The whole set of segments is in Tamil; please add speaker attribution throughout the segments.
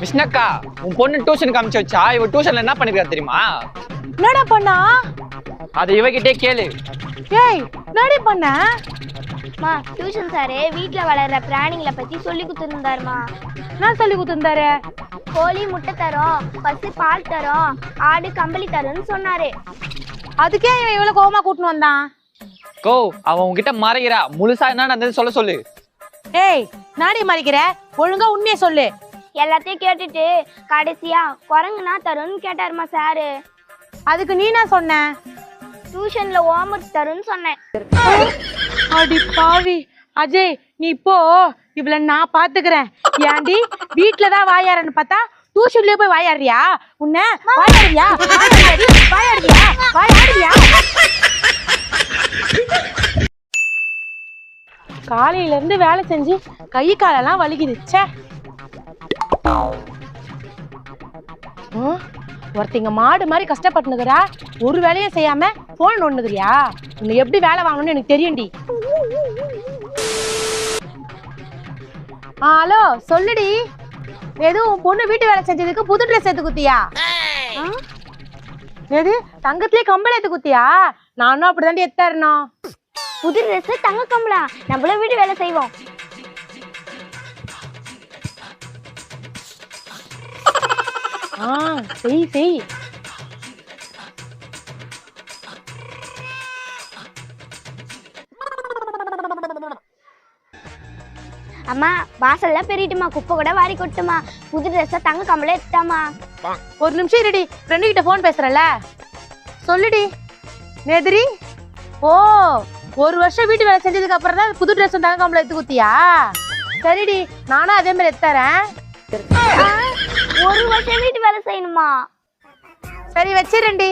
Speaker 1: விஷ்ணக்கா, உன் பொண்ணு டியூஷனுக்கு அனுப்பிச்சு வச்சா இவ டியூஷன்ல என்ன பண்ணிருக்கா தெரியுமா?
Speaker 2: என்னடா பண்ணா?
Speaker 1: அது இவகிட்டே கேளு.
Speaker 2: ஏய், என்னடி பண்ண?
Speaker 3: மா, டியூஷன் சாரு வீட்ல வளர்ற பிராணிகளை பத்தி சொல்லி கொடுத்துருந்தாருமா.
Speaker 2: என்ன சொல்லி கொடுத்துருந்தாரு?
Speaker 3: கோழி முட்டை தரும், பசு பால் தரும், ஆடு கம்பளி தரும்னு சொன்னாரு.
Speaker 2: அதுக்கே இவன் இவ்வளவு கோவமா கூட்டின்னு வந்தான்?
Speaker 1: கோ, அவன் உன்கிட்ட மறைகிறா. முழுசா என்ன நடந்தது சொல்ல சொல்லு.
Speaker 2: ஏய், நாடி மறைக்கிற? ஒழுங்கா உண்மையை சொல்லு.
Speaker 3: எல்லாத்தையும் கேட்டுட்டு கடைசியா குரங்குனா தரும்னு கேட்டாருமா சாரு.
Speaker 2: அதுக்கு நீ என்ன சொன்ன?
Speaker 3: டியூஷன்ல ஹோம்ஒர்க் தரும்னு சொன்னேன்.
Speaker 2: அடி பாவி அஜய், நீ இப்போ இவள நான் பாத்துக்கிறேன். ஏண்டி வீட்டுலதான் வாயாரன்னு பார்த்தா டியூஷன்லயே போய் வாயாடுறியா? உன்ன வாயாடுறியா? வாயாடுறியா? வாயாடுறியா? காலையில இருந்து வேலை செஞ்சு கை காலெல்லாம் வலிக்குது. ச்சே, ஒருத்திங்க மாடு மாதிரி கஷ்டப்பட்டுனுக்குறா, ஒரு வேலையும் செய்யாம போன் நோண்டுதுறியா? உன்னை எப்படி வேலை வாங்கணும்னு எனக்கு தெரியும்டி. ஹலோ, சொல்லுடி. எதுவும் பொண்ணு வீட்டு வேலை செஞ்சதுக்கு புது ட்ரெஸ் எடுத்து குத்தியா? எது தங்கத்திலே கம்பளை எடுத்து குத்தியா? நானும் அப்படிதாண்டி எடுத்தாருனோம்.
Speaker 3: புது ட்ரெஸ் தங்க கம்பளா? நம்மளும் வீட்டு வேலை செய்வோம்.
Speaker 2: செய் செய்.
Speaker 3: அம்மா, வாசல்லாம் பெரியட்டுமா, குப்பை கூட வாரி கொட்டுமா, புது ட்ரெஸ்ஸா தங்க கம்பளை எடுத்தாமா.
Speaker 2: ஒரு நிமிஷம் இருடி, ஃப்ரெண்டு கிட்ட போன் பேசுறல. சொல்லுடி. நேதிரி, ஓ, ஒரு வருஷம் வீட்டு வேலை செஞ்சதுக்கு அப்புறம் தான் புது ட்ரெஸ் தங்க கம்பளை எடுத்து குத்தியா? சரிடி, நானும் அதே மாதிரி எடுத்துறேன்.
Speaker 3: ஒரு வருஷம் வீட்டு வேலை செய்யணுமா?
Speaker 2: சரி, வச்சிரண்டி.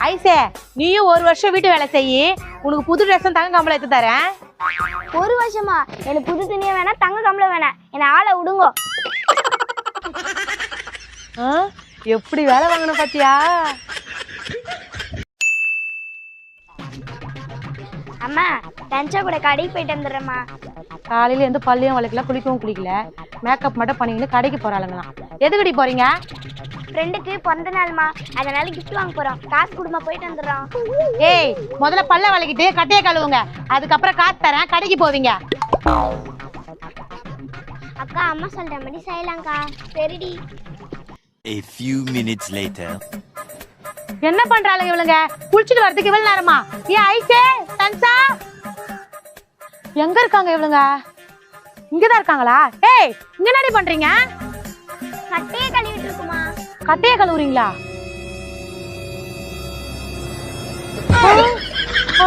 Speaker 2: ஐசே, நீயும் ஒரு வருஷம் வீட்டு வேலை செய்யி, உனக்கு புது ட்ரெஸ் தங்க கம்பளை எடுத்து தரேன்.
Speaker 3: ஒரு வருஷமா? எனக்கு புது துணியை வேணா, தங்க கம்பளை வேணாம், என்ன ஆளை விடுங்க.
Speaker 2: எப்படி வேலை வாங்கணும் பாத்தியா?
Speaker 3: அம்மா, லஞ்சா கூட கடைக்கு போயிட்டு வந்துடுறேம்மா.
Speaker 2: காலையில இருந்து பள்ளியும் வளர்க்கல, குளிக்கவும் குளிக்கல, மேக்கப் மட்டும் பண்ணிக்கிட்டு கடைக்கு போறாளுங்களாம். எதுக்கடி போறீங்க?
Speaker 3: ஃப்ரெண்டுக்கு பிறந்த நாள்மா, அதனால கிஃப்ட் வாங்க போறோம். காசு கொடுமா, போயிட்டு வந்துடுறோம்.
Speaker 2: ஏய், முதல்ல பல்ல வளைக்கிட்டு கட்டையை கழுவுங்க, அதுக்கப்புறம் காசு தரேன், கடைக்கு போவீங்க.
Speaker 3: அக்கா, அம்மா சொல்ற மாதிரி செய்யலாம்க்கா. சரிடி.
Speaker 4: A few minutes later.
Speaker 2: என்ன பண்றாளுங்க இவளுங்க? குளிச்சுட்டு வரதுக்கு இவ்வளவு நேரமா? ஏன் ஐசே, தன்சா, எங்க இருக்காங்க இவளுங்க? இங்கதான் இருக்காங்களா? ஏய், இங்க என்னடி பண்றீங்க?
Speaker 3: கட்டையே கழுவிட்டு இருக்குமா.
Speaker 2: கட்டையை கழுவுறீங்களா?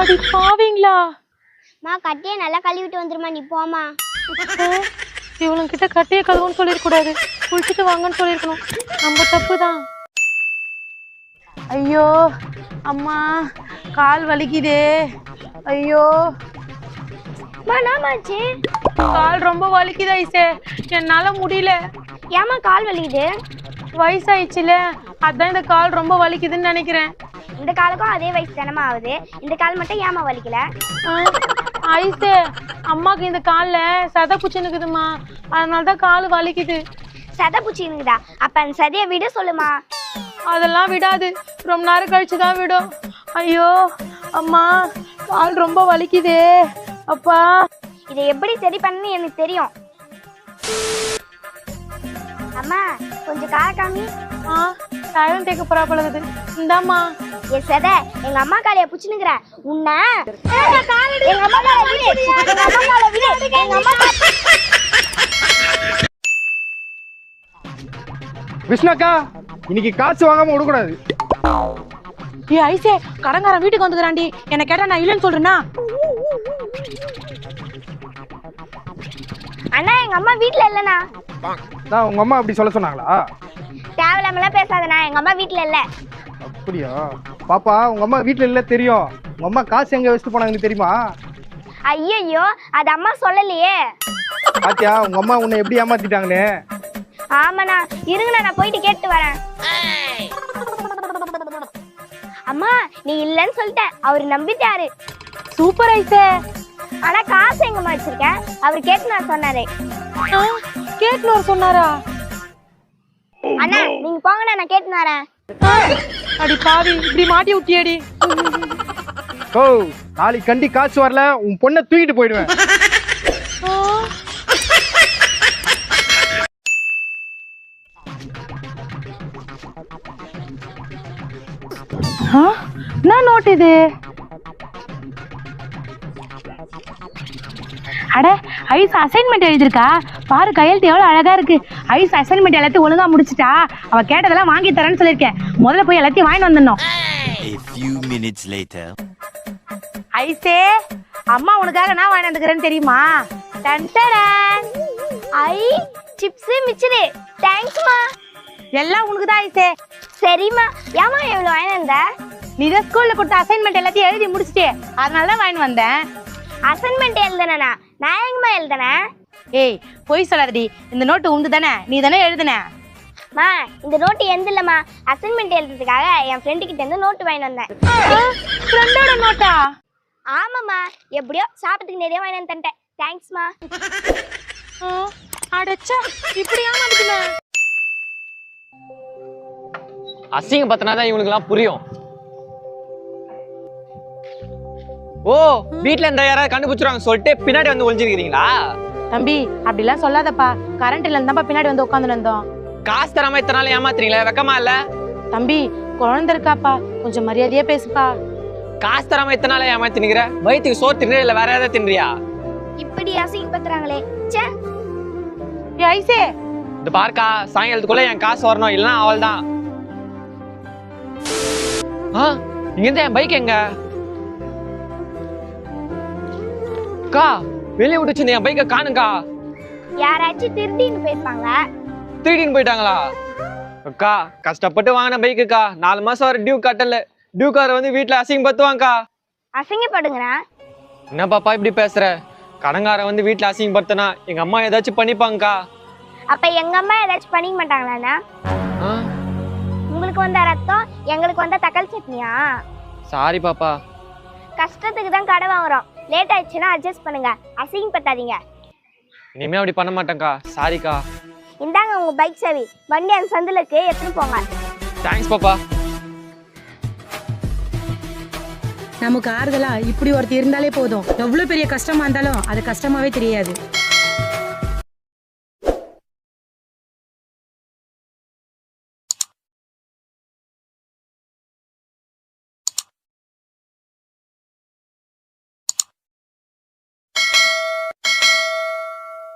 Speaker 2: அடி பாவீங்களா?
Speaker 3: மா, கட்டையை நல்லா கழுவிட்டு வந்துருமா, நீ போமா.
Speaker 2: இவளுங்க கிட்ட கட்டையை கழுவுன்னு சொல்லிருக்கூடாது, குளிச்சுட்டு வாங்கன்னு சொல்லிருக்கணும். நம்ம தப்புதான். ஐயோ அம்மா, கால் வலிக்குதே. ஐயோ,
Speaker 3: என்னாச்சு?
Speaker 2: கால் ரொம்ப வலிக்குது ஐசே, என்னால முடியல.
Speaker 3: ஏமா கால் வலிக்குது?
Speaker 2: வயசாயிடுச்சுல, அதான் இந்த கால் ரொம்ப வலிக்குதுன்னு நினைக்கிறேன்.
Speaker 3: இந்த காலுக்கும் அதே வயசு தானமா ஆகுது, இந்த கால் மட்டும் ஏமா வலிக்கல?
Speaker 2: ஐசே, அம்மாக்கு இந்த கால்ல சதை பூச்சினுக்குதுமா, அதனாலதான் கால் வலிக்குது.
Speaker 3: சதை பூச்சினுக்குதா? அப்ப அந்த சதையை விட சொல்லுமா.
Speaker 2: அதெல்லாம் விடாது, ரொம்ப நேரம் கழிச்சுதான் விடும். ஐயோ அம்மா, கால் ரொம்ப வலிக்குதே. அப்பா,
Speaker 3: இதை எப்படி சரி பண்ணு எனக்கு தெரியும். அம்மா, கொஞ்சம் காக்காமி.
Speaker 2: டைம் தேக்க போறா பழகுது. இந்தாம்மா.
Speaker 3: என் சதை எங்க அம்மா காலைய புடிச்சுனுக்குற உன்ன. எங்க அம்மா காலை விடு, எங்க அம்மா காலை விடு, எங்க அம்மா.
Speaker 5: விஷ்ணாக்கா, இன்னைக்கு காசு வாங்காம விடக்கூடாது.
Speaker 2: ஏ ஐசே, கடங்காரன் வீட்டுக்கு வந்துக்கிறாண்டி, என்ன கேட்டா நான் இல்லைன்னு சொல்றேன்னா?
Speaker 3: அண்ணா, எங்க அம்மா வீட்டுல இல்லண்ணா.
Speaker 5: நான் உங்க அம்மா அப்படி சொல்ல சொன்னாங்களா?
Speaker 3: தேவையில்லாமலாம் பேசாதண்ணா, எங்க அம்மா வீட்டுல இல்ல.
Speaker 5: அப்படியா? பாப்பா, உங்க அம்மா வீட்டுல இல்ல தெரியும். உங்க அம்மா காசு எங்க வச்சுட்டு போனாங்கன்னு தெரியுமா?
Speaker 3: ஐயோ, அது அம்மா சொல்லலையே.
Speaker 5: பாத்தியா உங்க அம்மா உன்னை எப்படி ஏமாத்திட்டாங்கன்னு?
Speaker 3: ஆமாண்ணா, இருங்கண்ணா, நான் போயிட்டு கேட்டு வரேன். அம்மா, நீ இல்லன்னு சொல்லிட்டேன், அவரு நம்பிட்டாரு.
Speaker 2: சூப்பர் ஐசே.
Speaker 3: ஆனா காசு எங்கம்மா வச்சிருக்கேன்? அவர் கேட்டு நான் சொன்னாரே.
Speaker 2: கேட்னு சொன்னாரா?
Speaker 3: அண்ணா நீங்க போங்கண்ணா, நான் கேட்டு வரேன்.
Speaker 2: அடி பாவி, இப்படி மாட்டி விட்டியடி.
Speaker 5: ஓ நாளைக்கு கண்டி காசு வரல உன் பொண்ணை தூக்கிட்டு போயிடுவேன்.
Speaker 2: என்ன நோட் இது? அட ஐஸ் அசைன்மெண்ட் எழுதிருக்கா பாரு, கையெழுத்து எவ்வளவு அழகா இருக்கு. ஐஸ் அசைன்மெண்ட் எல்லாத்தையும் ஒழுங்கா முடிச்சிட்டா. அவ கேட்டதெல்லாம் வாங்கி தரேன்னு சொல்லியிருக்கேன். முதல்ல போய் எல்லாத்தையும் வாங்கிட்டு வந்துடணும்.
Speaker 4: A few minutes later.
Speaker 2: ஐஸே, அம்மா உனக்காக நான் வாங்கி வந்துக்கிறேன்னு தெரியுமா?
Speaker 3: டன்டடன். ஐ சிப்ஸ் மிச்சரு. தேங்க்ஸ்மா.
Speaker 2: எல்லாம் உனக்கு தான் ஐஸே.
Speaker 3: சரிம்மா. ஏமா எவ்வளவு வாங்கி வந்த?
Speaker 2: நீ தான் ஸ்கூல்ல கொடுத்த அசைன்மெண்ட் எல்லாத்தையும் எழுதி முடிச்சிட்டே, அதனால தான் வாங்கி வந்தேன்.
Speaker 3: அசைன்மெண்ட் எழுதுனா நான் எங்கம்மா எழுதுனேன்?
Speaker 2: ஏய் பொய் சொல்லாதடி, இந்த நோட்டு உண்டு தானே, நீ தானே எழுதுன.
Speaker 3: மா இந்த நோட்டு எந்த இல்லம்மா, அசைன்மெண்ட் எழுதுறதுக்காக என் ஃப்ரெண்டு கிட்ட இருந்து நோட்டு வாங்கி வந்தேன்.
Speaker 2: ஃப்ரெண்டோட நோட்டா?
Speaker 3: ஆமாம்மா, எப்படியோ சாப்பிட்டுக்கு நிறைய வாங்கி வந்து தந்துட்டேன். தேங்க்ஸ்மா.
Speaker 2: அடச்சா, இப்படி ஏமாந்துக்குமே.
Speaker 1: அசிங்கம் பத்தினாதான் இவனுக்குலாம் புரியும். ஓ வீட்டுல இருந்தா யாராவது கண்டுபிடிச்சிருவாங்க சொல்லிட்டு பின்னாடி வந்து ஒளிஞ்சிருக்கீங்களா?
Speaker 2: தம்பி அப்படிலாம் சொல்லாதப்பா, கரண்ட் இல்ல இருந்தாப்பா பின்னாடி வந்து உட்காந்து இருந்தோம்.
Speaker 1: காசு தராம இத்தனை நாள் ஏமாத்துறீங்களா? வெக்கமா இல்ல?
Speaker 2: தம்பி குழந்தை இருக்காப்பா, கொஞ்சம் மரியாதையா பேசுப்பா.
Speaker 1: காசு தராம இத்தனை நாள் ஏமாத்தினுங்கிற? வயிற்றுக்கு சோறு தின்றியா இல்ல வேற ஏதாவது தின்றியா?
Speaker 3: இப்படி அசிங்கப்படுத்துறாங்களே. ச்சே.
Speaker 2: ஏ ஐசே,
Speaker 1: இந்த பார்க்கா, சாயங்காலத்துக்குள்ள என் காசு வரணும், இல்லைன்னா அவள் தான். இங்க இருந்து என் பைக் எங்க? அக்கா வெளியே விட்டுச்சு, என் பைக்கை காணுங்கா.
Speaker 3: யாராச்சும் திருடின்னு போயிருப்பாங்களா?
Speaker 1: திருடின்னு போயிட்டாங்களா? அக்கா கஷ்டப்பட்டு வாங்கின பைக்குக்கா, 4 மாசம் வர டியூ கட்டல. டியூ கார வந்து வீட்டுல அசிங்க பத்துவாங்கக்கா.
Speaker 3: அசிங்கப்படுங்கண்ணா.
Speaker 1: என்ன பாப்பா இப்படி பேசுற? கடங்கார வந்து வீட்டுல அசிங்கப்படுத்தினா எங்க அம்மா ஏதாச்சும் பண்ணிப்பாங்கக்கா.
Speaker 3: அப்ப எங்க அம்மா ஏதாச்சும் பண்ணிக்க மாட்டாங்களாண்ணா? உங்களுக்கு வந்த ரத்தம் எங்களுக்கு வந்த தக்காளி சட்னியா?
Speaker 1: சாரி பாப்பா.
Speaker 3: கஷ்டத்துக்கு தான் கடை வாங்குறோம். லேட் ஆயிடுச்சுன்னா அட்ஜஸ்ட் பண்ணுங்க, அசிங்கப்படுத்தாதீங்க.
Speaker 1: இனிமே அப்படி பண்ண மாட்டேங்க்கா, சாரிக்கா.
Speaker 3: இந்தாங்க உங்க பைக் சாவி, வண்டி அந்த சந்திலுக்கு எடுத்துட்டு போங்க.
Speaker 1: தேங்க்ஸ் பாப்பா.
Speaker 2: நமக்கு ஆறுதலா இப்படி ஒருத்தர் இருந்தாலே போதும். எவ்வளவு பெரிய கஷ்டமா இருந்தாலும் அது கஷ்டமாவே தெரியாது.